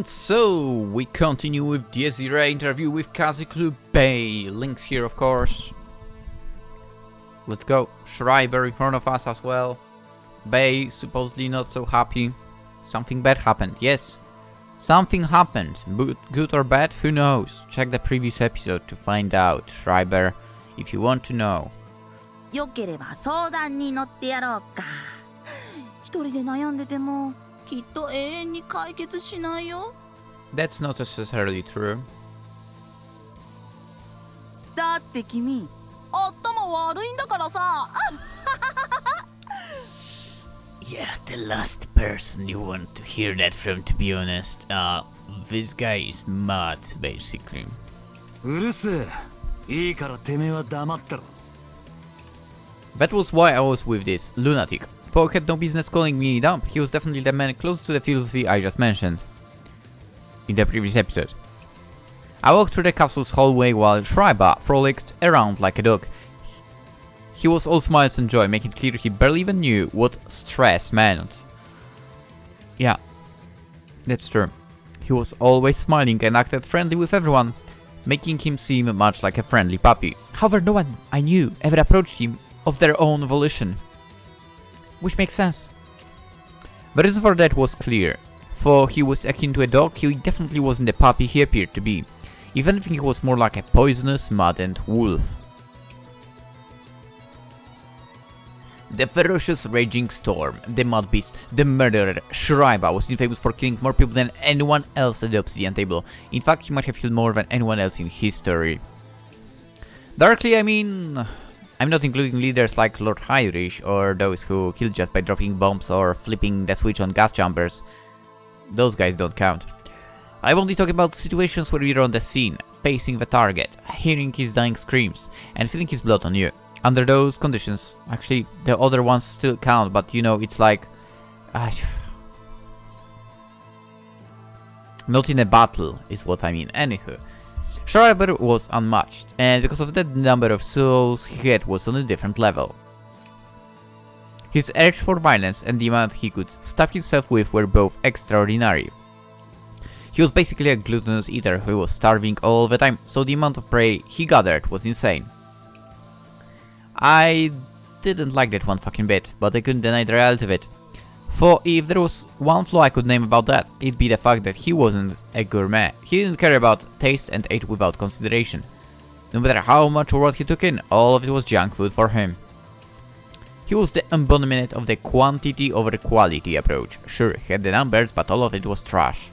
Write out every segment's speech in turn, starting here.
And so, we continue with the irae interview with Kaziklu Bey. Links here, of course. Let's go. Schreiber in front of us as well. Bey supposedly not so happy. Something bad happened, yes. Something happened. Good or bad, who knows? Check the previous episode to find out, Schreiber, if you want to know. よければ相談に乗ってやろうか。一人で悩んでてもきっと永遠に解決しないよ。That's not necessarily true. だって君、頭悪いんだからさ。Yeah, the last person you want to hear that from, to be honest. This guy is mad, basically. うるせえ。いいからてめえは黙ってろ。That was why I was with this lunatic. Folk had no business calling me dumb. He was definitely the man close to the philosophy I just mentioned in the previous episode. I walked through the castle's hallway while Schreiber frolicked around like a dog. He was all smiles and joy, making it clear he barely even knew what stress meant. Yeah, that's true. He was always smiling and acted friendly with everyone, making him seem much like a friendly puppy. However, no one I knew ever approached him of their own volition. Which makes sense. The reason for that was clear. For he was akin to a dog, he definitely wasn't the puppy he appeared to be. If anything, he was more like a poisonous, maddened wolf. The ferocious raging storm, the mud beast, the murderer, Schreiber was infamous for killing more people than anyone else at the obsidian table. In fact, he might have killed more than anyone else in history. Darkly, I mean, I'm not including leaders like Lord Heinrich or those who killed just by dropping bombs or flipping the switch on gas chambers. Those guys don't count. I'm only talking about situations where you're on the scene, facing the target, hearing his dying screams, and feeling his blood on you. Under those conditions, actually, the other ones still count, but you know, it's like... not in a battle, is what I mean. Anywho, Schreiber was unmatched, and because of that, the number of souls he had was on a different level. His urge for violence and the amount he could stuff himself with were both extraordinary. He was basically a gluttonous eater who was starving all the time, so the amount of prey he gathered was insane. I didn't like that one fucking bit, but I couldn't deny the reality of it. For if there was one flaw I could name about that, it'd be the fact that he wasn't a gourmet. He didn't care about taste and ate without consideration. No matter how much or what he took in, all of it was junk food for him. He was the embodiment of the quantity over quality approach. Sure, he had the numbers, but all of it was trash.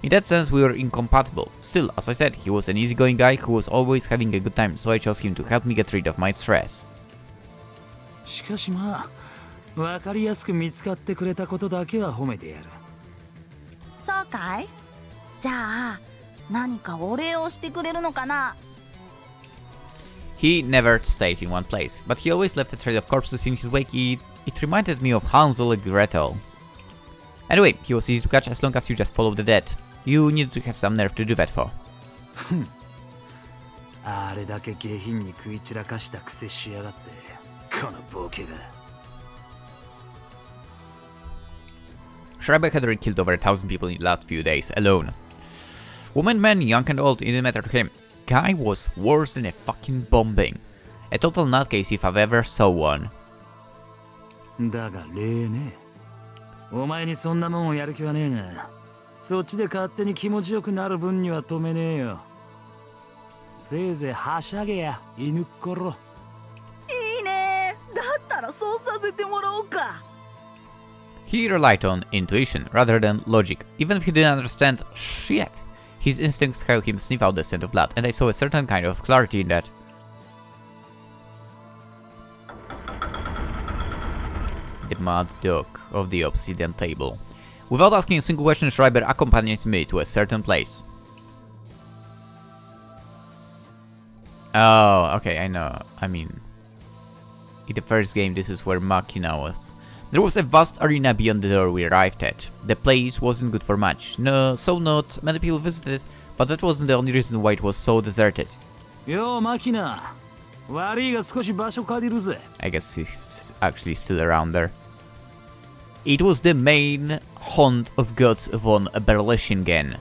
In that sense, we were incompatible. Still, as I said, he was an easygoing guy who was always having a good time, so I chose him to help me get rid of my stress. しかしまあ、わかりやすく見つかってくれたことだけは褒めてやる。そうかい？じゃあ何かお礼をしてくれるのかな？ He never stayed in one place, but he always left a trail of corpses in his wake. It reminded me of Hansel and Gretel. Anyway, he was easy to catch as long as you just followed the dead. You needed to have some nerve to do that for. あれだけ下品に食い散らかしたくせしやがって、このボケが。Schreiber had already killed over 1,000 people in the last few days alone. Women, men, young and old, it didn't matter to him. Guy was worse than a fucking bombing. A total nutcase if I've ever saw one. だが礼ね。お前にそんなもんをやる気はねえが、そっちで勝手に気持ちよくなる分には止めねえよ。せいぜいはしゃげや、犬っころ。いいね。だったらそうさせてもらおうか。He relied on intuition rather than logic. Even if he didn't understand shit, his instincts helped him sniff out the scent of blood, and I saw a certain kind of clarity in that. The mad dog of the obsidian table. Without asking a single question, Schreiber accompanies me to a certain place. Oh, okay, I know. I mean, in the first game, this is where Machina was. There was a vast arena beyond the door we arrived at. The place wasn't good for much. No, so not many people visited, but that wasn't the only reason why it was so deserted. Yo, Machina. 悪いが少し場所借りるぜ。 I guess he's actually still around there. It was the main haunt of gods von Berlichingen.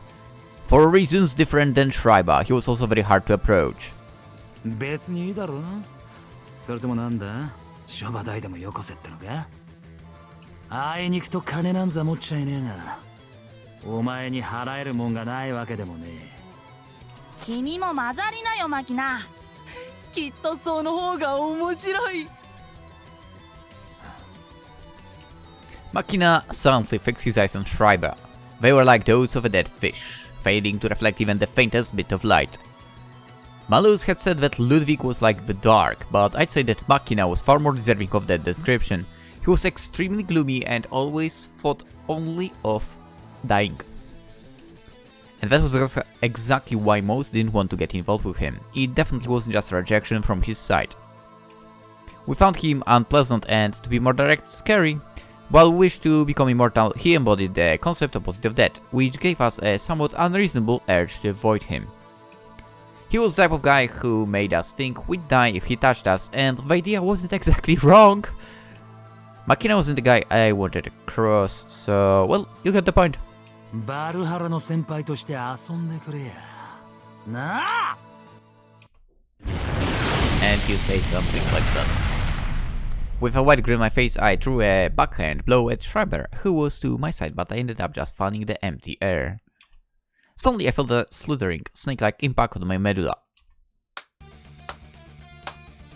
For reasons different than Schreiber, he was also very hard to approach. 別にいいだろう。それともなんだ？諸場代でもよこせってのか？あいにくと金なんざ持っちゃいねえが、お前に払えるもんがないわけでもねえ。君も混ざりなよマキナ。きっとその方が面白い。Machina silently fixed his eyes on Schreiber. They were like those of a dead fish, failing to reflect even the faintest bit of light. Malus had said that Ludwig was like the dark, but I'd say that Machina was far more deserving of that description. He was extremely gloomy and always thought only of dying. And that was exactly why most didn't want to get involved with him. It definitely wasn't just a rejection from his side. We found him unpleasant and, to be more direct, scary. While we wished to become immortal, he embodied the concept of positive death, which gave us a somewhat unreasonable urge to avoid him. He was the type of guy who made us think we'd die if he touched us, and the idea wasn't exactly wrong. Machina wasn't the guy I wanted to cross, so, well, you get the point. バルハラの先輩として遊んでくれや。なあ! And you say something like that. With a wide grin on my face, I threw a backhand blow at Schreiber, who was to my side, but I ended up just fanning the empty air. Suddenly I felt a slithering, snake-like impact on my medulla.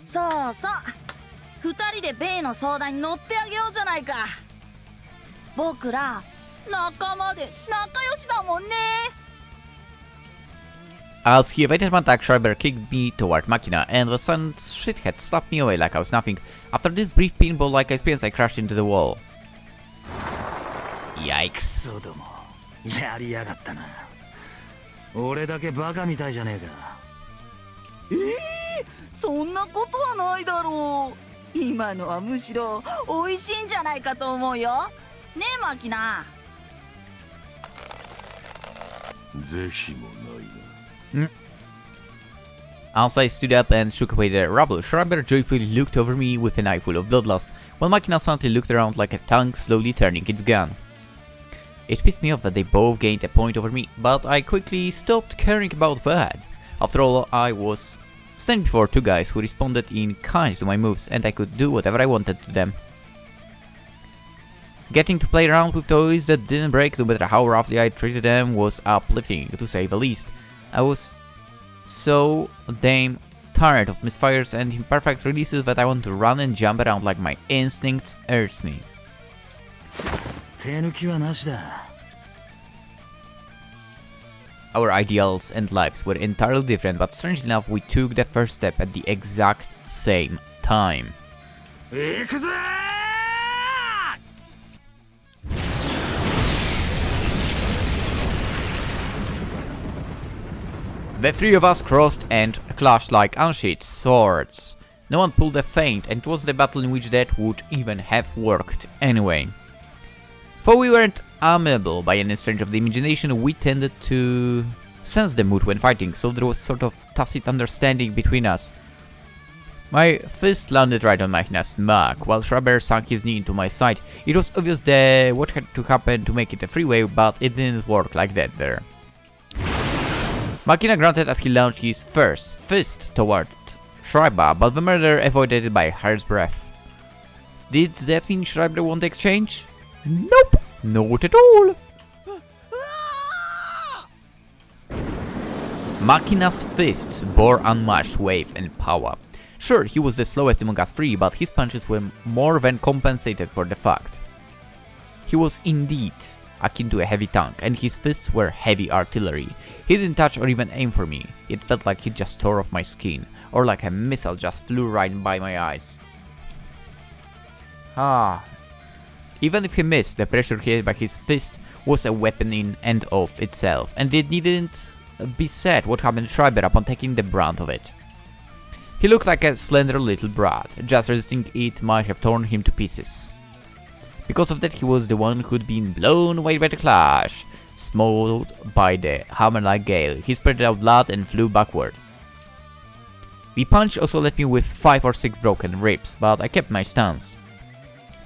そうそう。二人でベイの相談に乗ってあげようじゃないか。僕ら仲間で仲良しだもんね。As he evaded my attack, Schreiber kicked me toward Machina, and the silent shithead slapped me away like I was nothing. After this brief pinball-like experience, I crashed into the wall. Yikes. そうども、やりやがったな。俺だけバカみたいじゃねえか。そんなことはないだろう。今のはむしろ美味しいんじゃないかと思うよ。ねえマキナ。是非もないな。As I stood up and shook away the rubble, Schreiber joyfully looked over me with an eye full of bloodlust, while Machina silently looked around like a tank slowly turning its gun. It pissed me off that they both gained a point over me, but I quickly stopped caring about that. After all, I was standing before two guys who responded in kind to my moves, and I could do whatever I wanted to them. Getting to play around with toys that didn't break, no matter how roughly I treated them, was uplifting, to say the least. I was so damn tired of misfires and imperfect releases that I want to run and jump around like my instincts urged me. 手抜きはなしだ。 Our ideals and lives were entirely different, but strangely enough, we took the first step at the exact same time. 行くぜ! The three of us crossed and clashed like unsheathed swords. No one pulled a feint, and it wasn't a battle in which that would even have worked anyway. For we weren't amiable by any stretch of the imagination, we tended to sense the mood when fighting, so there was sort of tacit understanding between us. My fist landed right on Machina's smack, while Schreiber sunk his knee into my side. It was obvious that what had to happen to make it a freeway, but it didn't work like that there. Machina grunted as he launched his first fist toward Schreiber, but the murderer avoided it by a hair's breadth. Did that mean Schreiber won't exchange? Nope, not at all. Machina's fists bore unmatched weight and power. Sure, he was the slowest among us three, but his punches were more than compensated for the fact. He was indeed akin to a heavy tank, and his fists were heavy artillery. He didn't touch or even aim for me. It felt like he just tore off my skin, or like a missile just flew right by my eyes. Even if he missed, the pressure created by his fist was a weapon in and of itself, and it needn't be said what happened to Schreiber upon taking the brunt of it. He looked like a slender little brat. Just resisting it might have torn him to pieces. Because of that, he was the one who'd been blown away by the clash. Smote by the hammer-like gale, he spread out blood and flew backward. The punch also left me with 5 or 6 broken ribs, but I kept my stance.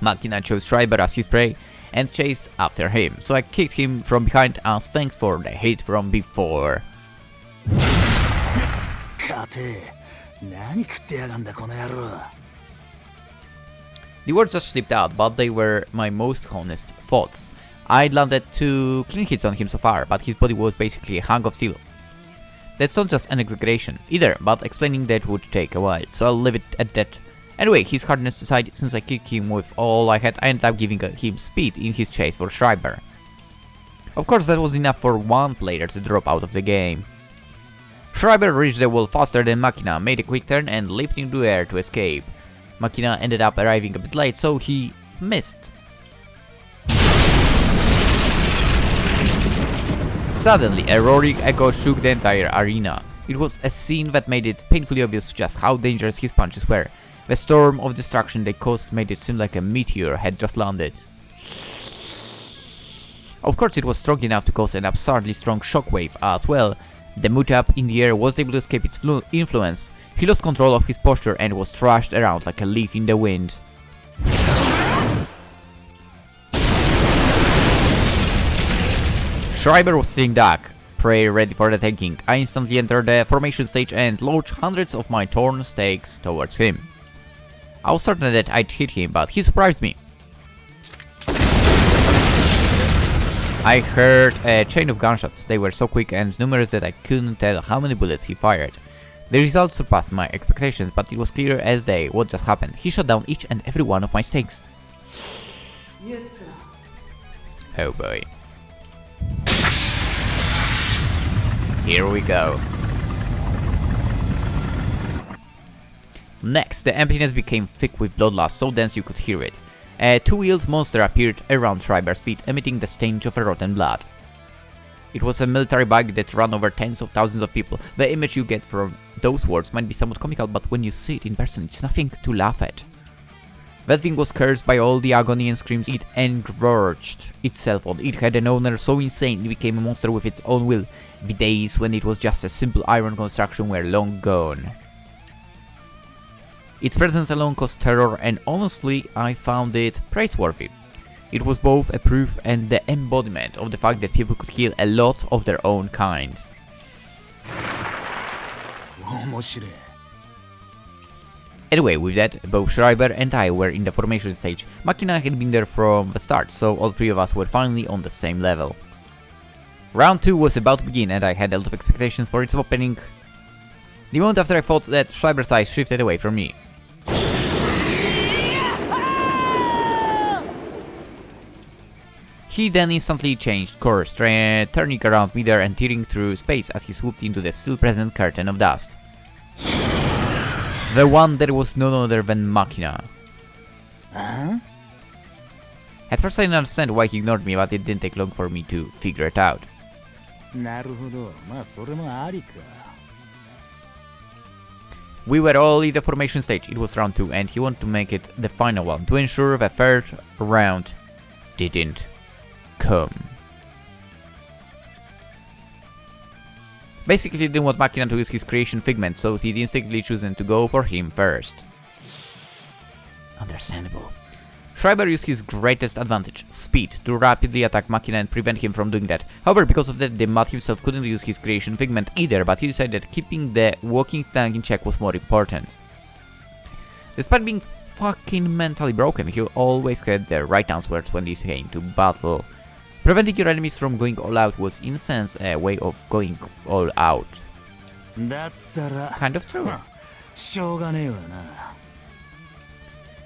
Machina chose Schreiber as his prey, and chased after him, so I kicked him from behind as thanks for the hit from before. 勝て何食ってやがんだこの野郎 The words just slipped out, but they were my most honest thoughts. I'd landed 2 clean hits on him so far, but his body was basically a hunk of steel. That's not just an exaggeration either, but explaining that would take a while, so I'll leave it at that. Anyway, his hardness aside, since I kicked him with all I had, I ended up giving him speed in his chase for Schreiber. Of course, that was enough for one player to drop out of the game. Schreiber reached the wall faster than Machina, made a quick turn and leaped into the air to escape. Machina ended up arriving a bit late, so he missed. Suddenly, a roaring echo shook the entire arena. It was a scene that made it painfully obvious just how dangerous his punches were. The storm of destruction they caused made it seem like a meteor had just landed. Of course, it was strong enough to cause an absurdly strong shockwave as well. The Mutap in the air was able to escape its influence. He lost control of his posture and was thrashed around like a leaf in the wind. Schreiber was sitting duck, prey ready for the taking. I instantly entered the formation stage and launched hundreds of my torn stakes towards him. I was certain that I'd hit him, but he surprised me. I heard a chain of gunshots. They were so quick and numerous that I couldn't tell how many bullets he fired. The results surpassed my expectations, but it was clear as day what just happened. He shot down each and every one of my stakes. Oh boy. Here we go. Next, the emptiness became thick with bloodlust, so dense you could hear it. A 2-wheeled monster appeared around Schreiber's feet, emitting the stench of rotten blood. It was a military bike that ran over tens of thousands of people. The image you get from those words might be somewhat comical, but when you see it in person, it's nothing to laugh at. That thing was cursed by all the agony and screams it engorged itself on. It had an owner so insane it became a monster with its own will. The days when it was just a simple iron construction were long gone. Its presence alone caused terror, and honestly, I found it praiseworthy. It was both a proof and the embodiment of the fact that people could kill a lot of their own kind. Anyway, with that, both Schreiber and I were in the formation stage. Machina had been there from the start, so all three of us were finally on the same level. Round 2 was about to begin, and I had a lot of expectations for its opening. The moment after I thought that Schreiber's eyes shifted away from me. He then instantly changed course, turning around midair and tearing through space as he swooped into the still present curtain of dust. The one that was none other than Machina. At first I didn't understand why he ignored me, but it didn't take long for me to figure it out. We were all in the formation stage. It was round 2 and he wanted to make it the final one to ensure the third round didn't come. Basically, he didn't want Machina to use his creation figment, so he'd instinctively chosen to go for him first. Understandable. Schreiber used his greatest advantage, speed, to rapidly attack Machina and prevent him from doing that. However, because of that, the Mutt himself couldn't use his creation figment either, but he decided that keeping the walking tank in check was more important. Despite being fucking mentally broken, he always had the right answers when it came to battle. Preventing your enemies from going all out was, in a sense, a way of going all out. Kind of true.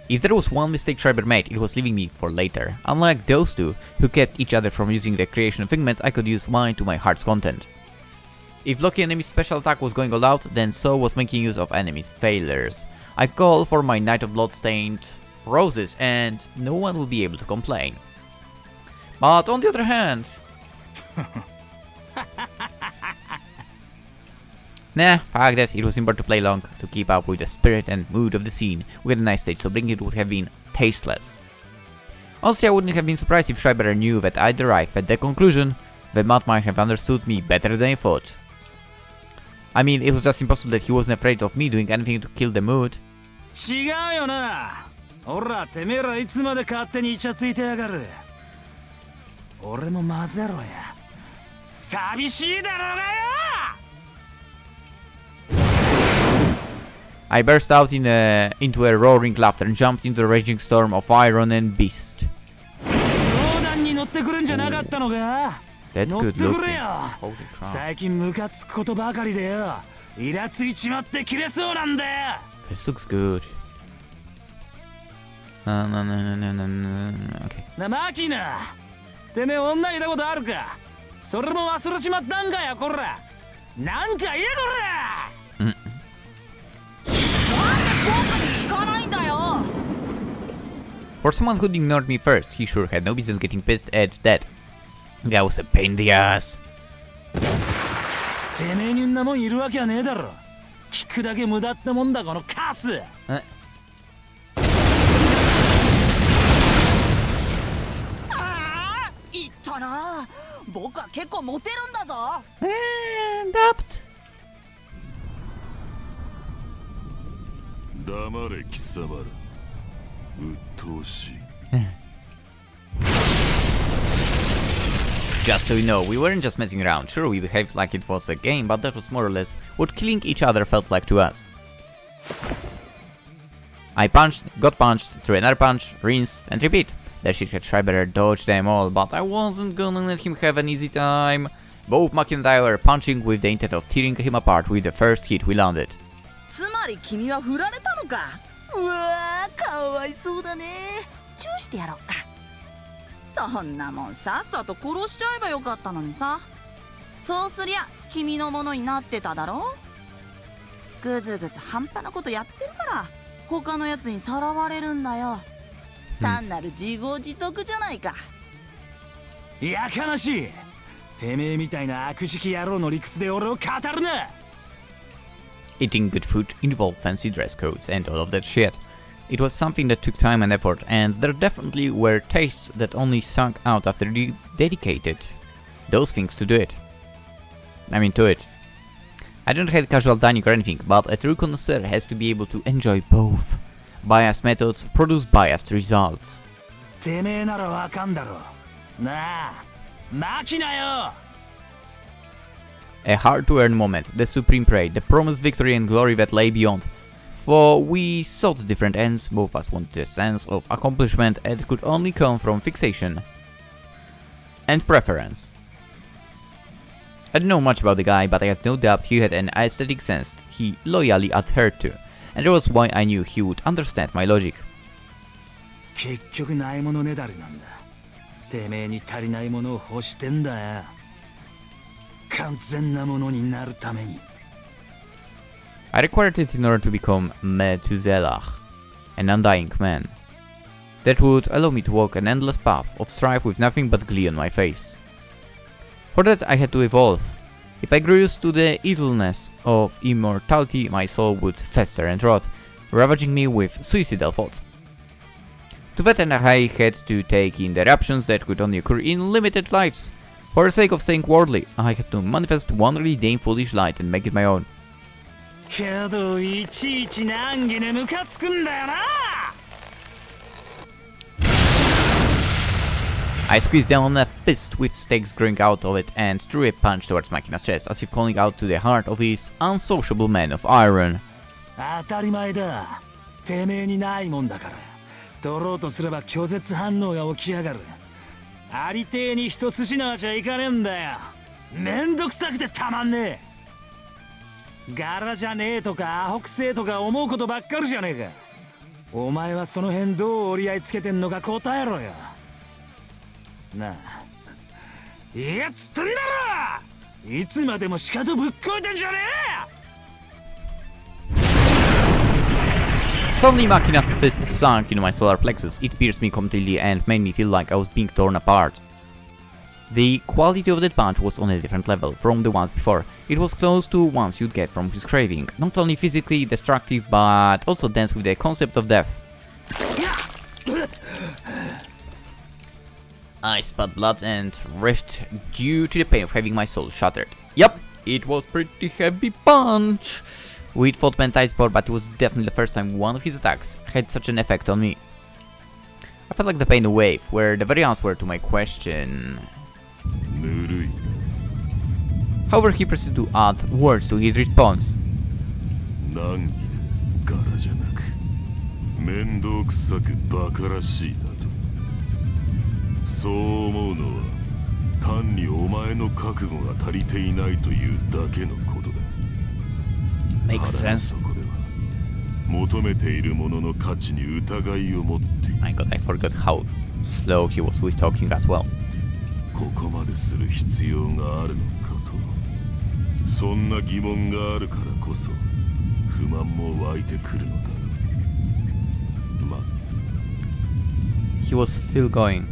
If there was one mistake Schreiber made, it was leaving me for later. Unlike those two, who kept each other from using the creation of figments, I could use mine to my heart's content. If lucky enemy's special attack was going all out, then so was making use of enemies' failures. I call for my Knight of Bloodstained Roses, and no one will be able to complain. But on the other hand... Nah, fuck that, it was important to play long, to keep up with the spirit and mood of the scene. We had a nice stage, so bringing it would have been tasteless. Honestly, I wouldn't have been surprised if Schreiber knew that I'd arrive at the conclusion that Matt might have understood me better than I thought. I mean, it was just impossible that he wasn't afraid of me doing anything to kill the mood. 俺も混ぜろや。寂しいだろうがよ。 I burst out into a roaring laughter and jumped into the raging storm of iron and beast. 相談に乗ってくるんじゃなかったのか。 That's 乗って good くれ looking. よ。 Holy crap. 最近ムカつくことばかりでよ。イラついちまって切れそうなんだよ。 This looks good. No. Okay. なマキナ。てめえ女いたことあるか。それも忘れちまったんかやこら。なんか言えこら。 For someone who ignored me first, he sure had no business getting pissed at that. That was a pain in the ass. てめえにんなもんいるわけはねえだろ。聞くだけ無駄ってもんだこのカス。ああ、言ったな。僕は結構モテるんだぞ。And upped. 黙れ貴様ら。鬱陶しい。 Just so you know, we weren't just messing around. Sure, we behaved like it was a game, but that was more or less what killing each other felt like to us. I punched, got punched, threw another punch, rinsed, and repeat. That shithead Schreiber dodged them all, but I wasn't gonna let him have an easy time. Both Maki and I were punching with the intent of tearing him apart with the first hit we landed. つまり君は振られたのか。うわー、かわいそうだね。チューしてやろうか。そんなもんさっさと殺しちゃえばよかったのにさ。そうすりゃ君のものになってただろ。ぐずぐず半端なことやってるから他のやつにさらわれるんだよ。単なる自業自得じゃないか。やかましい。てめえみたいな悪食野郎の理屈で俺を語るな。 Eating good food involved fancy dress codes and all of that shit. It was something that took time and effort, and there definitely were tastes that only sunk out after you dedicated those things to do it. To it. I don't hate casual dining or anything, but a true connoisseur has to be able to enjoy both. Biased methods produce biased results. てめえならわかんだろ。なあ、マキナよ。 A hard-to-earn moment, the supreme prey, the promised victory and glory that lay beyond. For we sought different ends, both of us wanted a sense of accomplishment and could only come from fixation and preference. I don't know much about the guy, but I had no doubt he had an aesthetic sense he loyally adhered to, and that was why I knew he would understand my logic. 結局ないものねだりなんだ。てめえに足りないものを欲してんだよ。完全なものになるために。 I required it in order to become Methuselah, an undying man. That would allow me to walk an endless path of strife with nothing but glee on my face. For that I had to evolve. If I grew used to the evilness of immortality, my soul would fester and rot, ravaging me with suicidal thoughts. To that end I had to take in the eruptions that could only occur in limited lives. For the sake of staying worldly, I had to manifest one really damn foolish light and make it my own. けどいちいち難儀でムカつくんだよな。 I squeezed down a fist with stakes growing out of it and threw a punch towards Makina's chest, as if calling out to the heart of his unsociable man of iron. 当たり前だ。てめえにないもんだから。取ろうとすれば拒絶反応が起きやがる。ありてえに一筋縄じゃいかねえんだよ。めんどくさくてたまんねえ。柄じゃねえとかアホくせえとか思うことばっかりじゃねえか。お前はその辺どう折り合いつけてんのか答えろよ。なあ、いやつってんだろ。いつまでもしかとぶっこいてんじゃねえ。 Suddenly Makina's fist sunk into my solar plexus. It pierced me completely and made me feel like I was being torn apart. The quality of that punch was on a different level from the ones before. It was close to ones you'd get from his craving, not only physically destructive but also dense with the concept of death. I spat blood and writhed due to the pain of having my soul shattered. Yup, it was pretty heavy punch. We'd fought many times before, but it was definitely the first time one of his attacks had such an effect on me. I felt like the pain wave were the very answer to my question. ぬるい However, he proceeded to add words to his response. 難儀で柄じゃなく面倒くさくバカらしいなとそう思うのは単にお前の覚悟が足りていないというだけのことだ Makes 腹の sense. 底では求めているものの価値に疑いを持っている My god, I forgot how slow he was with talking as well. ここまでする必要があるのかとそんな疑問があるからこそ不満も湧いてくるのだろうま He was still going.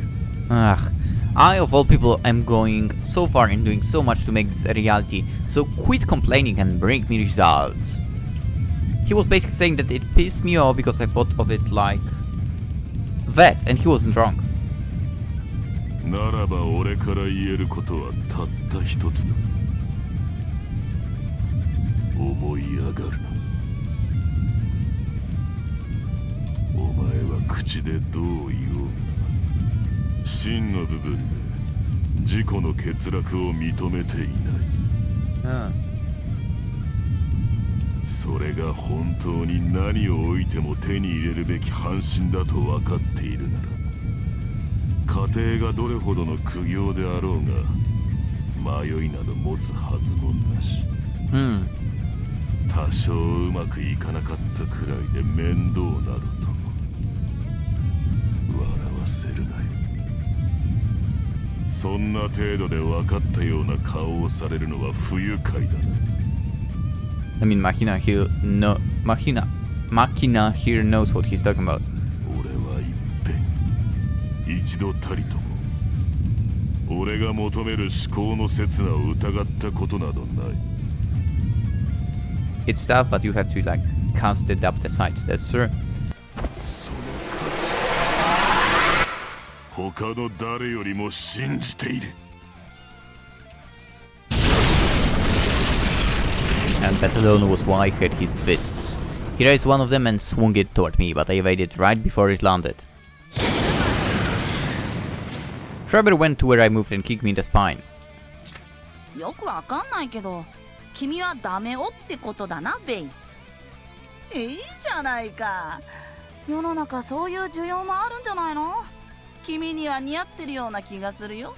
Ugh. I, of all people, am going so far and doing so much to make this a reality, so quit complaining and bring me results. He was basically saying that it pissed me off because I thought of it like that, and he wasn't wrong. ならば俺から言えることはたった一つだ思い上がるなお前は口でどう言おう真の部分で自己の欠落を認めていないそれが本当に何を置いても手に入れるべき半身だと分かっているなら家庭がどれほどの苦行であろうが迷いなど持つはずもなし、多少うまくいかなかったくらいで面倒などと笑わせるなよそんな程度で分かったような顔をされるのは不愉快だな I mean, Machina here knows what he's talking about. 俺は一遍一度たりとも俺が求める思考の刹那を疑ったことなどない It's tough, but you have to like cast it up the side. That's true. その価値他の誰よりも信じている And that alone was why I hit his fists. He raised one of them and swung it toward me, but I evaded right before it landed. Schreiber went to where I moved and kicked me in the spine. よくわかんないけど君はダメ男ってことだなベイいいじゃないか世の中そういう需要もあるんじゃないの君には似合ってるような気がするよ、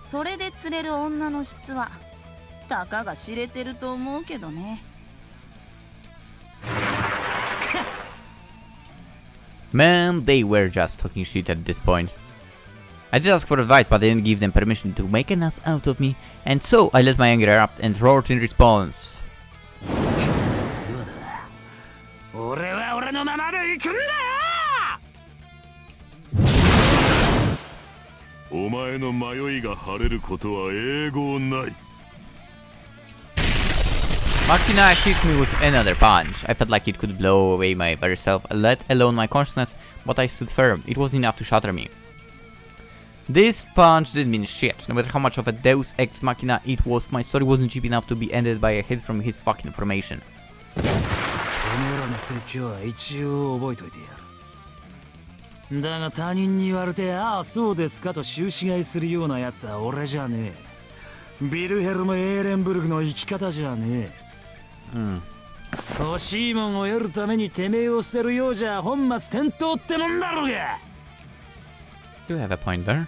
それで釣れる女の質はたかが知れてると思うけどねMan, they were just talking shit at this point. I did ask for advice, but I didn't give them permission to make an ass out of me, and so I let my anger erupt and roared in response. 俺は俺のままで行くんだよお前の迷いが晴れることは英語ない Machina hit me with another punch. I felt like it could blow away my very self, let alone my consciousness, but I stood firm. It was enough to shatter me. This punch didn't mean shit. No matter how much of a Deus Ex Machina it was, my story wasn't cheap enough to be ended by a hit from his fucking formation. てめえらの説教は一応覚えといてやるだが他人に言われてああそうですかと終始買いするようなやつは俺じゃねえビルヘルム・エーレンブルグの生き方じゃねえ欲しいもんを得るためにてめえを捨てるようじゃ本末転倒ってもんだろうが You have a point there.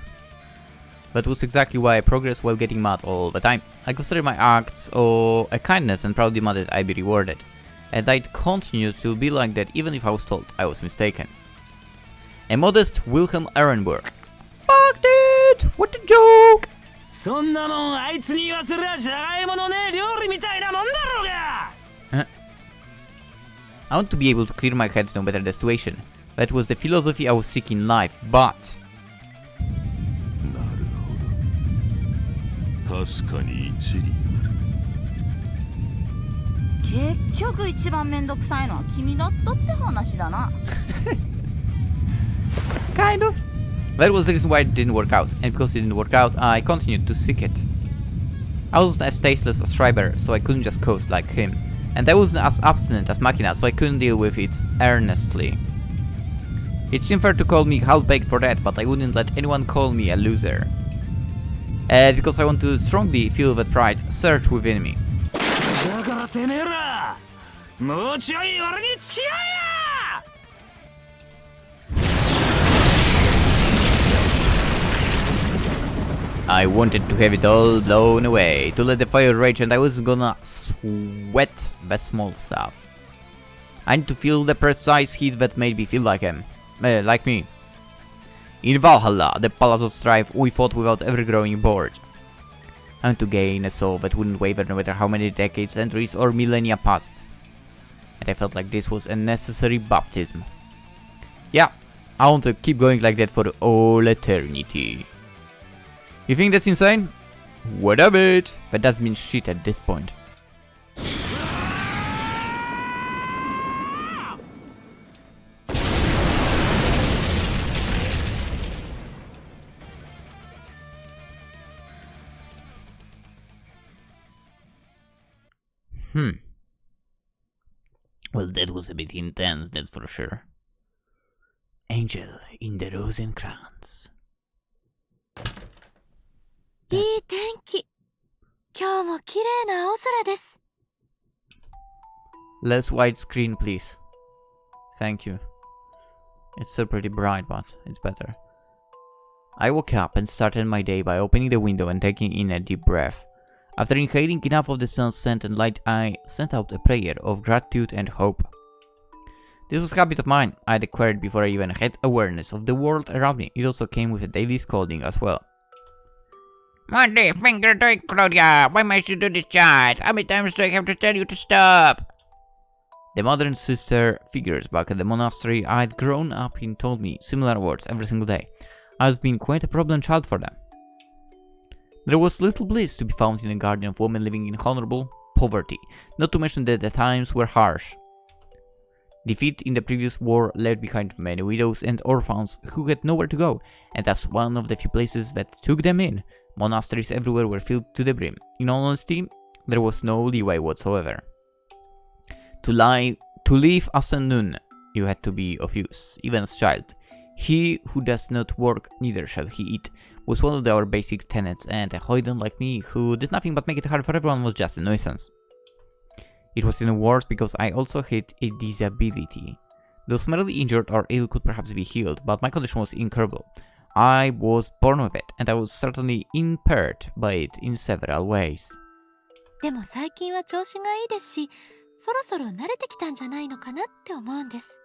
That was exactly why I progressed while getting mad all the time. I considered my acts a kindness and proudly demanded I be rewarded. And I'd continue to be like that even if I was told I was mistaken. A modest Wilhelm Ehrenburg. Fuck it! What a joke! そんなもんあいつに言わせりゃじゃがいものねえ料理みたいなもんだろうが I want to be able to clear my head no matter the situation. That was the philosophy I was seeking in life, but... なるほど確かに一理結局一番めんどくさいのは君だったって話だなKind of. That was the reason why it didn't work out, and because it didn't work out, I continued to seek it. I wasn't as tasteless as Schreiber, so I couldn't just coast like him, and I wasn't as obstinate as Machina, so I couldn't deal with it earnestly. It seemed fair to call me half-baked for that, but I wouldn't let anyone call me a loser. Because I want to strongly feel that pride surge within me. だからてめえらもうちょい俺に付き合えや I wanted to have it all blown away, to let the fire rage, and I was gonna sweat the small stuff. I need to feel the precise heat that made me feel like me. In Valhalla, the Palace of Strife, we fought without ever growing bored. I want to gain a soul that wouldn't waver no matter how many decades, centuries, or millennia passed. And I felt like this was a necessary baptism. Yeah, I want to keep going like that for all eternity. You think that's insane? What of it? That doesn't mean shit at this point. Well, that was a bit intense, that's for sure. Angel in the Rosencrantz. いい天気。今日も綺麗な青空です。 Less widescreen, please. Thank you. It's still pretty bright, but it's better. I woke up and started my day by opening the window and taking in a deep breath. After inhaling enough of the sun's scent and light, I sent out a prayer of gratitude and hope. This was a habit of mine, I declared before I even had awareness of the world around me. It also came with a daily scolding as well. What the finger doing, Claudia? Why must you do this, child? How many times do I have to tell you to stop? The mother and sister figures back at the monastery I'd grown up in told me similar words every single day. I was being quite a problem child for them. There was little bliss to be found in a garden of women living in honorable poverty, not to mention that the times were harsh. Defeat in the previous war left behind many widows and orphans who had nowhere to go, and as one of the few places that took them in, monasteries everywhere were filled to the brim. In all honesty, there was no leeway whatsoever. To live as a nun, you had to be of use, even as a child. He who does not work, neither shall he eat, was one of our basic tenets, and a hoyden like me, who did nothing but make it hard for everyone, was just a nuisance. It was even worse because I also had a disability. Those merely injured or ill could perhaps be healed, but my condition was incurable. I was born with it, and I was certainly impaired by it in several ways. でも最近は調子がいいですし、そろそろ慣れてきたんじゃないのかなって思うんです。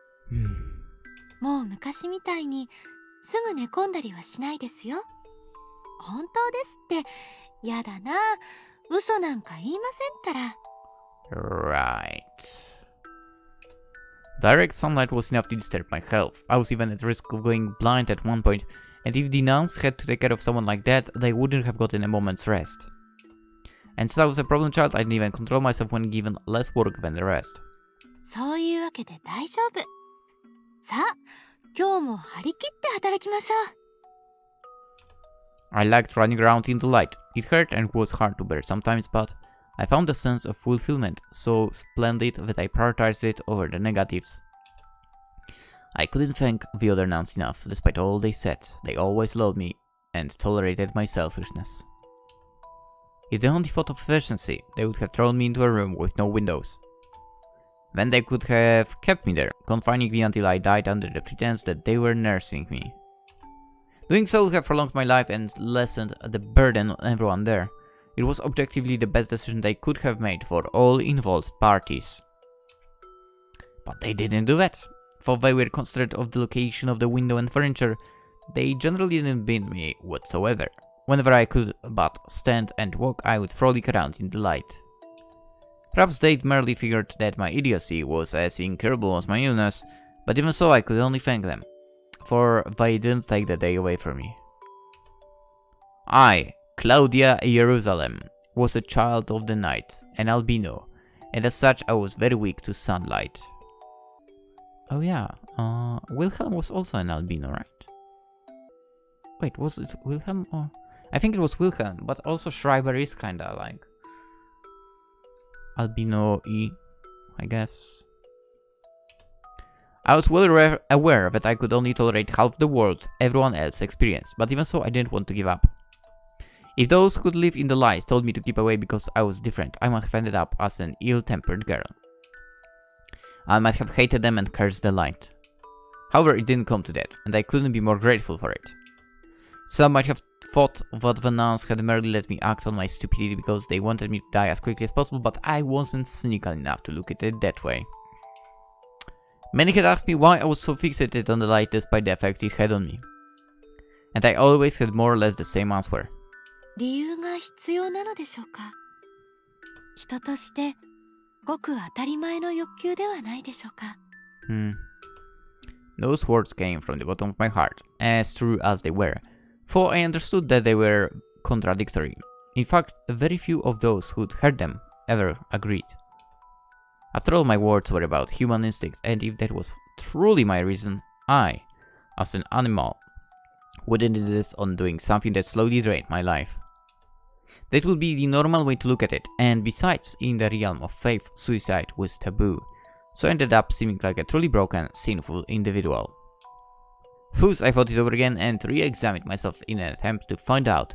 もう昔みたいにすぐ寝込んだりはしないですよ。本当ですって、やだな。嘘なんか言いませんったら。Right. Direct sunlight was enough to disturb my health. I was even at risk of going blind at one point, and if the nuns had to take care of someone like that, they wouldn't have gotten a moment's rest. And since I was a problem child, I didn't even control myself when given less work than the rest. そういうわけで大丈夫。さあ、今日も張り切って働きましょう。I liked running around in the light. It hurt and was hard to bear sometimes, but I found a sense of fulfillment so splendid that I prioritized it over the negatives. I couldn't thank the other nuns enough. Despite all they said, they always loved me and tolerated my selfishness. If they only thought of efficiency, they would have thrown me into a room with no windows. Then they could have kept me there, confining me until I died under the pretense that they were nursing me. Doing so would have prolonged my life and lessened the burden on everyone there. It was objectively the best decision they could have made for all involved parties. But they didn't do that. For they were considerate of the location of the window and furniture, they generally didn't bind me whatsoever. Whenever I could but stand and walk, I would frolic around in the light. Perhaps they'd merely figured that my idiocy was as incurable as my illness, but even so I could only thank them, for they didn't take the day away from me. I, Claudia Jerusalem, was a child of the night, an albino, and as such I was very weak to sunlight. Oh yeah, Wilhelm was also an albino, right? Wait, was it Wilhelm or... I think it was Wilhelm, but also Schreiber is kinda like... albino-y, I guess. I was well aware that I could only tolerate half the world everyone else experienced, but even so I didn't want to give up. If those who could live in the light told me to keep away because I was different, I might have ended up as an ill-tempered girl. I might have hated them and cursed the light. However, it didn't come to that, and I couldn't be more grateful for it. Some might have thought that the nuns had merely let me act on my stupidity because they wanted me to die as quickly as possible, but I wasn't cynical enough to look at it that way. Many had asked me why I was so fixated on the light despite the effect it had on me. And I always had more or less the same answer. 理由が必要なのでしょうか。人としてごく当たり前の欲求ではないでしょうか。Those words came from the bottom of my heart, as true as they were, for I understood that they were contradictory. In fact, very few of those who'd heard them ever agreed. After all, my words were about human instinct, and if that was truly my reason, I, as an animal, wouldn't insist on doing something that slowly drained my life. That would be the normal way to look at it, and besides, in the realm of faith, suicide was taboo, so I ended up seeming like a truly broken, sinful individual. Thus, I thought it over again and re-examined myself in an attempt to find out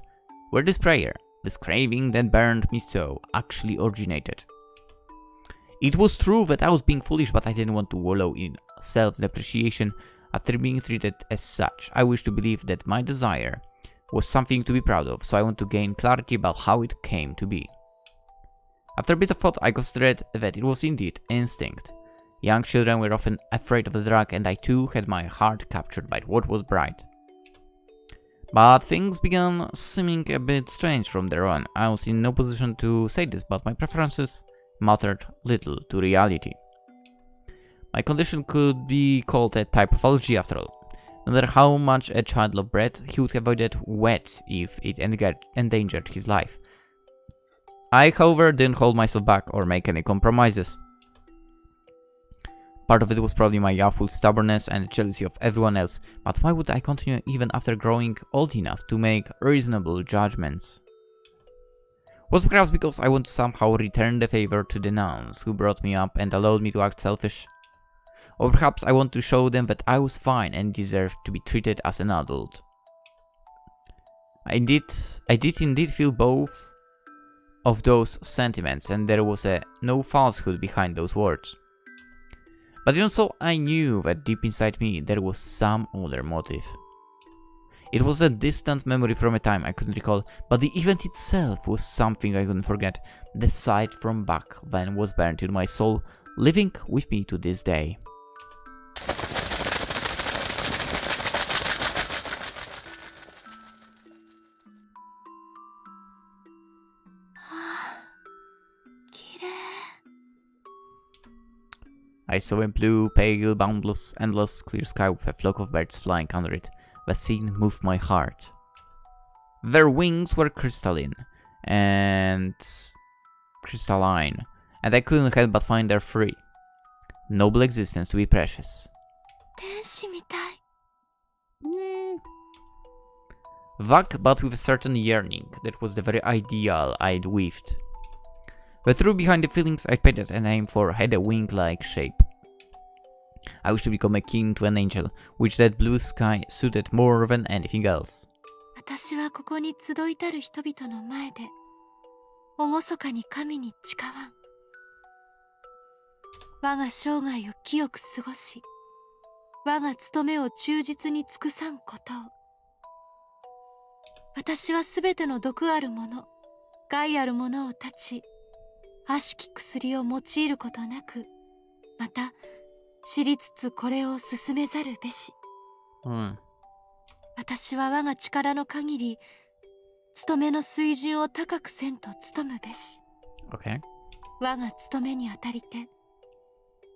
where this prayer, this craving that burned me so, actually originated. It was true that I was being foolish, but I didn't want to wallow in self-depreciation after being treated as such. I wished to believe that my desire was something to be proud of, so I want to gain clarity about how it came to be. After a bit of thought, I considered that it was indeed instinct. Young children were often afraid of the dark, and I too had my heart captured by what was bright. But things began seeming a bit strange from there on. I was in no position to say this, but my preferences mattered little to reality. My condition could be called a type of allergy after all. No matter how much a child loved bread, he would avoid it wet if it endangered his life. I, however, didn't hold myself back or make any compromises. Part of it was probably my youthful stubbornness and jealousy of everyone else, but why would I continue even after growing old enough to make reasonable judgments? Was it perhaps because I want to somehow return the favor to the nuns who brought me up and allowed me to act selfish? Or perhaps I want to show them that I was fine and deserved to be treated as an adult. I did indeed feel both of those sentiments, and there was no falsehood behind those words. But even so, I knew that deep inside me there was some other motive. It was a distant memory from a time I couldn't recall, but the event itself was something I couldn't forget. The sight from back then was burned into my soul, living with me to this day. I saw a blue, pale, boundless, endless, clear sky with a flock of birds flying under it. The scene moved my heart. Their wings were crystalline, and I couldn't help but find their free, noble existence to be precious. Vague, but with a certain yearning that was the very ideal I'd weaved. The truth behind the feelings I painted and aimed for had a wing-like shape. I wished to become akin to an angel, which that blue sky suited more than anything else. 私はここに集いたる人々の前で、厳かに神に誓わん。我が生涯を清く過ごし、我が務めを忠実に尽くさんことを。私はすべての毒あるもの、害あるものを断ち、悪しき薬を用いることなく、また知りつつこれを進めざるべし。私は我が力の限り、務めの水準を高くせんと努むべし。我が務めにあたりて、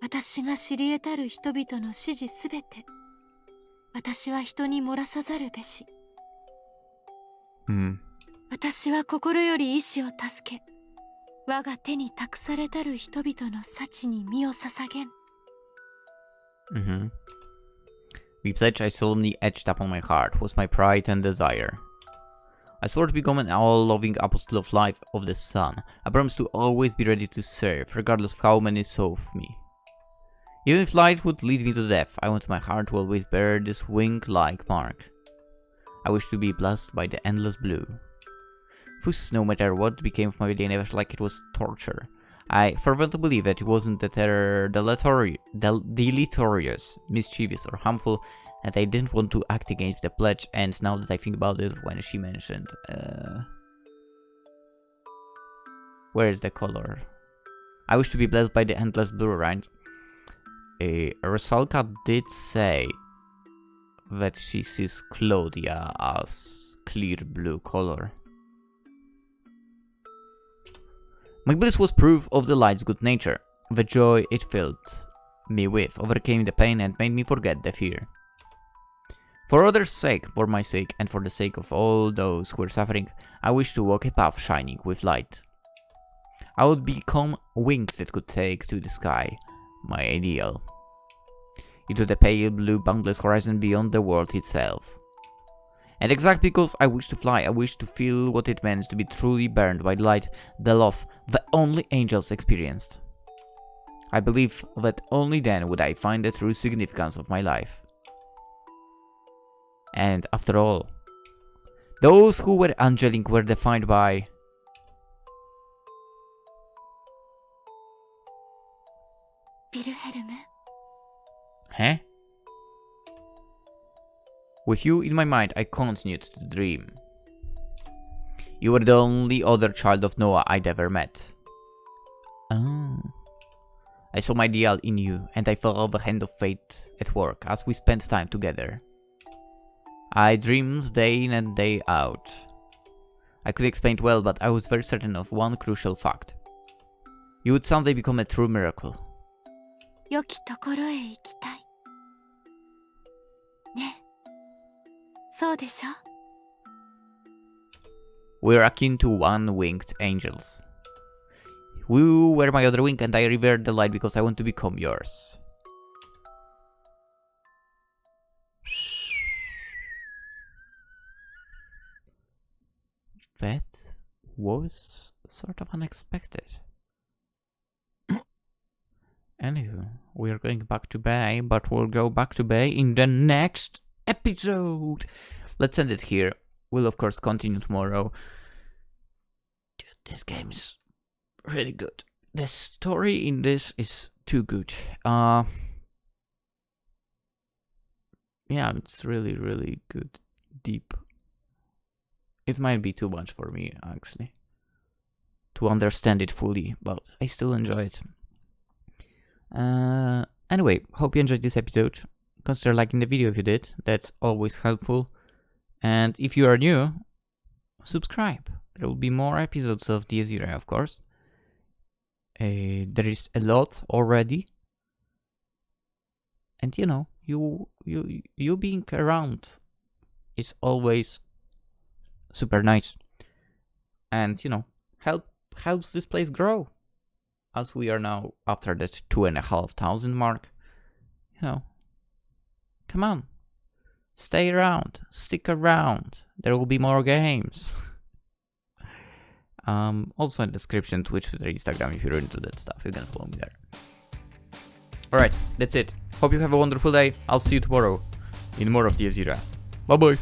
私が知り得たる人々の指示すべて、私は人に漏らさざるべし。私は心より意志を助け、我が手に託されたる人々の幸に身を捧げん。The pledge I solemnly etched upon my heart was my pride and desire. I swore to become an all-loving apostle of life of the sun. I promised to always be ready to serve, regardless of how many saw of me. Even if light would lead me to death, I want my heart to always bear this wing-like mark. I wish to be blessed by the endless blue. Thus, no matter what became of my day, never felt like it was torture. I fervently believe that it wasn't deleterious, mischievous, or harmful, that I didn't want to act against the pledge, and now that I think about it, when she mentioned... where is the color? I wish to be blessed by the endless blue, right? Rusalka did say that she sees Claudia as clear blue color. My bliss was proof of the light's good nature. The joy it filled me with overcame the pain and made me forget the fear. For others' sake, for my sake, and for the sake of all those who were suffering, I wish to walk a path shining with light. I would become wings that could take to the sky, my ideal. Into the pale blue boundless horizon beyond the world itself. And exactly because I wish to fly, I wish to feel what it meant to be truly burned by light, the love that only angels experienced. I believe that only then would I find the true significance of my life. And after all, those who were angelic were defined by... Wilhelm. Huh? With you in my mind, I continued to dream. You were the only other child of Noah I'd ever met. Oh. I saw my ideal in you, and I felt the hand of fate at work as we spent time together. I dreamed day in and day out. I could explain it well, but I was very certain of one crucial fact. You would someday become a true miracle. 良きところへ行きたい。ね。そうでしょ? We're akin to one-winged angels. You were my other wing, and I revered the light because I want to become yours. That was sort of unexpected. Anywho, we are going back to Bay, but we'll go back to Bay in the next episode. Let's end it here. We'll of course continue tomorrow. Dude, this game is really good. The story in this is too good. Yeah, it's really, really good. Deep. It might be too much for me, actually, to understand it fully, but I still enjoy it. Anyway, hope you enjoyed this episode. Consider liking the video if you did, that's always helpful. And if you are new, subscribe. There will be more episodes of DS irae, of course. There is a lot already. And you know, you being around is always super nice. And you know, helps this place grow. As we are now after that 2,500 mark, you know, come on, stay around, stick around, there will be more games. Also in the description, Twitch, Twitter, Instagram, if you're into that stuff, you can follow me there. Alright, that's it. Hope you have a wonderful day. I'll see you tomorrow in more of DS irae. Bye bye.